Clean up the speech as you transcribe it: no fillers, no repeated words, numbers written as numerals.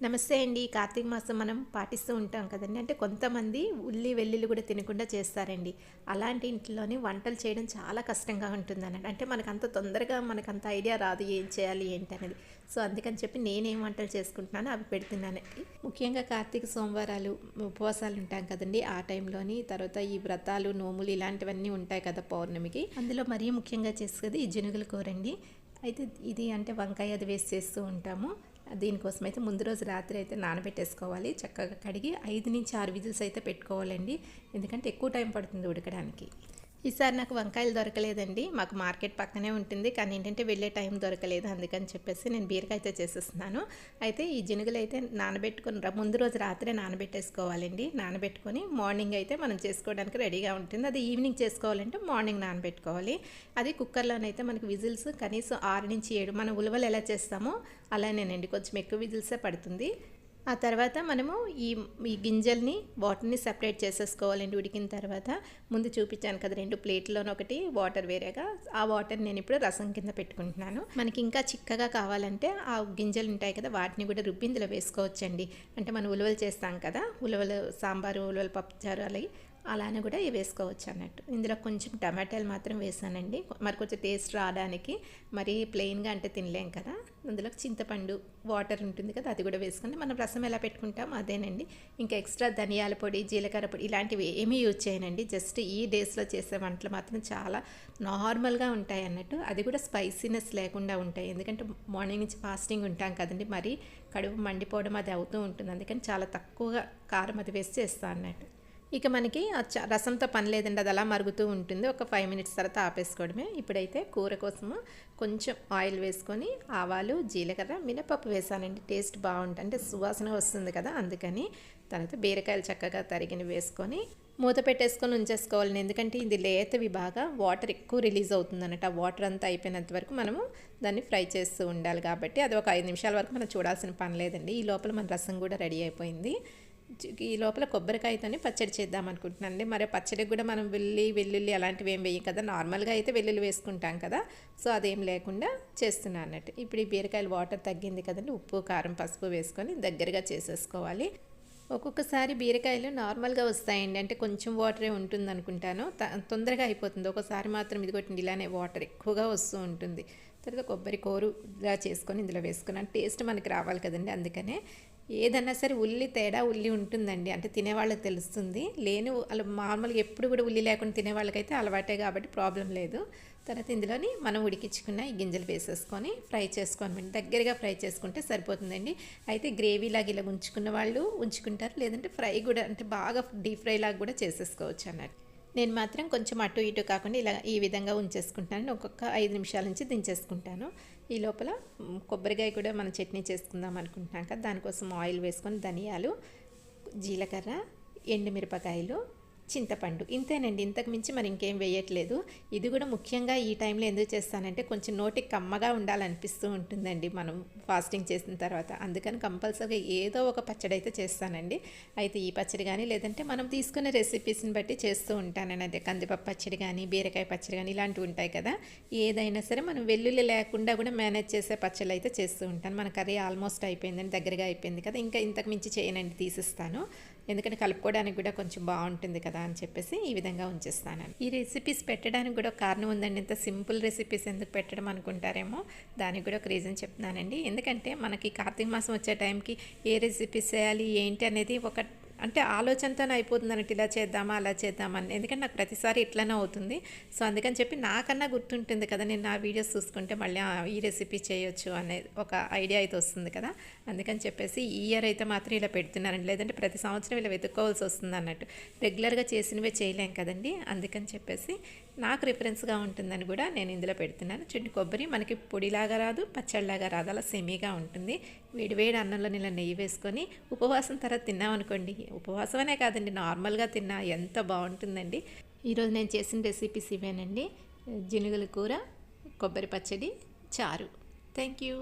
నమస్తే అండి. కార్తీక మాసం మనం పాటిస్తూ ఉంటాం కదండి. అంటే కొంతమంది ఉల్లి వెల్లుల్లి కూడా తినకుండా చేస్తారండి. అలాంటి ఇంట్లోని వంటలు చేయడం చాలా కష్టంగా ఉంటుందన్నట్టు. అంటే మనకంత తొందరగా మనకంత ఐడియా రాదు ఏం చేయాలి ఏంటి అనేది. సో అందుకని చెప్పి నేనేం వంటలు చేసుకుంటున్నానో అవి పెడుతున్నానండి. ముఖ్యంగా కార్తీక సోమవారాలు ఉపవాసాలు ఉంటాం కదండి. ఆ టైంలోని తర్వాత ఈ వ్రతాలు నోములు ఇలాంటివన్నీ ఉంటాయి కదా పౌర్ణమికి. అందులో మరీ ముఖ్యంగా చేసేది ఈ జనుగుల కూరండి. అయితే ఇది అంటే వంకాయ అది వేసి చేస్తూ ఉంటాము. దీనికోసం అయితే ముందు రోజు రాత్రి అయితే నానబెట్టేసుకోవాలి. చక్కగా కడిగి 5 నుంచి 6 విజిల్స్ అయితే పెట్టుకోవాలండి. ఎందుకంటే ఎక్కువ టైం పడుతుంది ఉడకడానికి. ఈసారి నాకు వంకాయలు దొరకలేదండి. మాకు మార్కెట్ పక్కనే ఉంటుంది. కానీ ఏంటంటే వెళ్ళే టైం దొరకలేదు. అందుకని చెప్పేసి నేను బీరకాయ అయితే చేసేస్తున్నాను. అయితే ఈ జనుగులు అయితే నానబెట్టుకొని ముందు రోజు రాత్రే నానబెట్టేసుకోవాలండి. నానబెట్టుకొని మార్నింగ్ అయితే మనం చేసుకోవడానికి రెడీగా ఉంటుంది. అది ఈవినింగ్ చేసుకోవాలంటే మార్నింగ్ నానబెట్టుకోవాలి. అది కుక్కర్లోనైతే మనకి విజిల్స్ కనీసం 6 నుంచి 7 మనం ఉలవలు ఎలా చేస్తామో అలానేనండి. కొంచెం ఎక్కువ విజిల్సే పడుతుంది. ఆ తర్వాత మనము ఈ గింజల్ని వాటర్ని సెపరేట్ చేసేసుకోవాలండి. ఉడికిన తర్వాత ముందు చూపించాను కదా 2 ప్లేట్లోని ఒకటి వాటర్ వేరేగా, ఆ వాటర్ నేను ఇప్పుడు రసం కింద పెట్టుకుంటున్నాను. మనకి ఇంకా చిక్కగా కావాలంటే ఆ గింజలు ఉంటాయి కదా వాటిని కూడా రుబ్బి ఇందులో వేసుకోవచ్చండి. అంటే మనం ఉలవలు చేస్తాం కదా, ఉలవలు సాంబారు ఉలవలు పప్పుచారు అలానే కూడా వేసుకోవచ్చు అన్నట్టు. ఇందులో కొంచెం టమాటాలు మాత్రం వేసానండి, మరి కొంచెం టేస్ట్ రావడానికి. మరి ప్లెయిన్గా అంటే తినలేం కదా. అందులో చింతపండు వాటర్ ఉంటుంది కదా అది కూడా వేసుకొని మనం రసం ఎలా పెట్టుకుంటాం అదేనండి. ఇంకా ఎక్స్ట్రా ధనియాల పొడి జీలకర్ర పొడి ఇలాంటివి ఏమీ యూజ్ చేయనండి. జస్ట్ ఈ డేస్లో చేసే వంటలు మాత్రం చాలా నార్మల్గా ఉంటాయి అన్నట్టు. అది కూడా స్పైసీనెస్ లేకుండా ఉంటాయి. ఎందుకంటే మార్నింగ్ నుంచి ఫాస్టింగ్ ఉంటాం కదండి, మరి కడుపు మండిపోవడం అది అవుతూ ఉంటుంది. అందుకని చాలా తక్కువగా కారం అది వేసి చేస్తాను అన్నట్టు. ఇక మనకి రసంతో పని లేదండి, అది అలా మరుగుతూ ఉంటుంది. ఒక 5 మినిట్స్ తర్వాత ఆపేసుకోవడమే. ఇప్పుడైతే కూర కోసము కొంచెం ఆయిల్ వేసుకొని ఆవాలు జీలకర్ర మినపప్పు వేసానండి. టేస్ట్ బాగుంటుంది, అంటే సువాసన వస్తుంది కదా అందుకని. తర్వాత బీరకాయలు చక్కగా తరిగిన వేసుకొని మూత పెట్టేసుకొని ఉంచేసుకోవాలండి. ఎందుకంటే ఇది లేతవి బాగా వాటర్ ఎక్కువ రిలీజ్ అవుతుంది అన్నట్టు. ఆ వాటర్ అంతా అయిపోయినంత వరకు మనము దాన్ని ఫ్రై చేస్తూ ఉండాలి కాబట్టి అది ఒక 5 నిమిషాల వరకు మనం చూడాల్సిన పని లేదండి. ఈ లోపల మన రసం కూడా రెడీ అయిపోయింది. ఈ లోపల కొబ్బరికాయతోని పచ్చడి చేద్దాం అనుకుంటున్నానండి. మరి పచ్చడికి కూడా మనం వెల్లుల్లి అలాంటివి ఏం వేయం కదా, నార్మల్గా అయితే వెల్లుల్లి వేసుకుంటాం కదా. సో అదేం లేకుండా చేస్తున్నాను అన్నట్టు. ఇప్పుడు ఈ బీరకాయలు వాటర్ తగ్గింది కదండి, ఉప్పు కారం పసుపు వేసుకొని దగ్గరగా చేసేసుకోవాలి. ఒక్కొక్కసారి బీరకాయలు నార్మల్గా వస్తాయండి, అంటే కొంచెం వాటరే ఉంటుంది అనుకుంటాను, తొందరగా అయిపోతుంది. ఒకసారి మాత్రం ఇది కొట్టింది ఇలానే వాటర్ ఎక్కువగా వస్తూ ఉంటుంది. తర్వాత కొబ్బరి కూరగా చేసుకొని ఇందులో వేసుకున్నాను. టేస్ట్ మనకి రావాలి కదండి, అందుకనే. ఏదన్నా సరే ఉల్లి ఉంటుందండి, అంటే తినేవాళ్ళకి తెలుస్తుంది. అలా మామూలుగా ఎప్పుడు కూడా ఉల్లి లేకుండా తినేవాళ్ళకైతే అలవాటే కాబట్టి ప్రాబ్లం లేదు. తర్వాత ఇందులోని మనం ఉడికించుకున్న ఈ గింజలు వేసేసుకొని ఫ్రై చేసుకోవాలి. దగ్గరగా ఫ్రై చేసుకుంటే సరిపోతుందండి. అయితే గ్రేవీలాగా ఇలా ఉంచుకున్న వాళ్ళు ఉంచుకుంటారు, లేదంటే ఫ్రై కూడా అంటే బాగా డీప్ ఫ్రై లాగా కూడా చేసేసుకోవచ్చు అన్నట్టు. నేను మాత్రం కొంచెం అటు ఇటు కాకుండా ఇలా ఈ విధంగా ఉంచేసుకుంటాను. ఒక్కొక్క 5 నిమిషాల నుంచి దించేసుకుంటాను. ఈ లోపల కొబ్బరికాయ కూడా మనం చట్నీ చేసుకుందాం అనుకుంటున్నాం కదా, దానికోసం ఆయిల్ వేసుకొని ధనియాలు జీలకర్ర ఎండుమిరపకాయలు చింతపండు ఇంతేనండి. ఇంతకు మించి మరి ఇంకేం వేయట్లేదు. ఇది కూడా ముఖ్యంగా ఈ టైంలో ఎందుకు చేస్తానంటే కొంచెం నోటికి కమ్మగా ఉండాలనిపిస్తూ ఉంటుందండి మనం ఫాస్టింగ్ చేసిన తర్వాత. అందుకని కంపల్సరీగా ఏదో ఒక పచ్చడి అయితే చేస్తానండి. అయితే ఈ పచ్చడి కానీ లేదంటే మనం తీసుకునే రెసిపీస్ని బట్టి చేస్తూ ఉంటానండి. అదే కందిపప్పు పచ్చడి కానీ బీరకాయ పచ్చడి కానీ ఇలాంటివి ఉంటాయి కదా, ఏదైనా సరే మనం వెల్లుల్లి లేకుండా కూడా మేనేజ్ చేసే పచ్చళ్ళు అయితే చేస్తూ ఉంటాను. మన కర్రీ ఆల్మోస్ట్ అయిపోయిందండి, దగ్గరగా అయిపోయింది కదా, ఇంకా ఇంతకు మించి చేయనండి, తీసిస్తాను. ఎందుకంటే కలుపుకోవడానికి కూడా కొంచెం బాగుంటుంది కదా అని చెప్పేసి ఈ విధంగా ఉంచేస్తాను. ఈ రెసిపీస్ పెట్టడానికి కూడా ఒక కారణం ఉందండి. ఇంత సింపుల్ రెసిపీస్ ఎందుకు పెట్టడం అనుకుంటారేమో, దానికి కూడా ఒక రీజన్ చెప్తున్నానండి. ఎందుకంటే మనకి కార్తీక మాసం వచ్చే టైంకి ఏ రెసిపీస్ చేయాలి ఏంటి అనేది ఒక అంటే ఆలోచనతోనే అయిపోతుంది అన్నట్టు, ఇలా చేద్దామా అలా చేద్దామని. ఎందుకంటే నాకు ప్రతిసారి ఇట్లనే అవుతుంది. సో అందుకని చెప్పి నాకన్నా గుర్తుంటుంది కదా, నేను నా వీడియోస్ చూసుకుంటే మళ్ళీ ఈ రెసిపీ చేయొచ్చు అనే ఒక ఐడియా అయితే వస్తుంది కదా. అందుకని చెప్పేసి ఈ ఇయర్ అయితే మాత్రం ఇలా పెడుతున్నానండి, లేదంటే ప్రతి సంవత్సరం ఇలా వెతుక్కోవాల్సి వస్తుంది అన్నట్టు. రెగ్యులర్గా చేసినవే చేయలేం కదండి, అందుకని చెప్పేసి నాకు రిఫరెన్స్గా ఉంటుందని కూడా నేను ఇందులో పెడుతున్నాను. చుండి కొబ్బరి మనకి పొడిలాగా రాదు, పచ్చడిలాగా రాదు, అలా సెమీగా ఉంటుంది. వేడి అన్నంలో ఇలా నెయ్యి వేసుకొని ఉపవాసం తర్వాత తిన్నామనుకోండి, ఉపవాసమనే కాదండి నార్మల్గా తిన్నా ఎంత బాగుంటుందండి. ఈరోజు నేను చేసిన రెసిపీస్ ఇవేనండి. జనుగుల కూర, కొబ్బరి పచ్చడి, చారు. Thank you.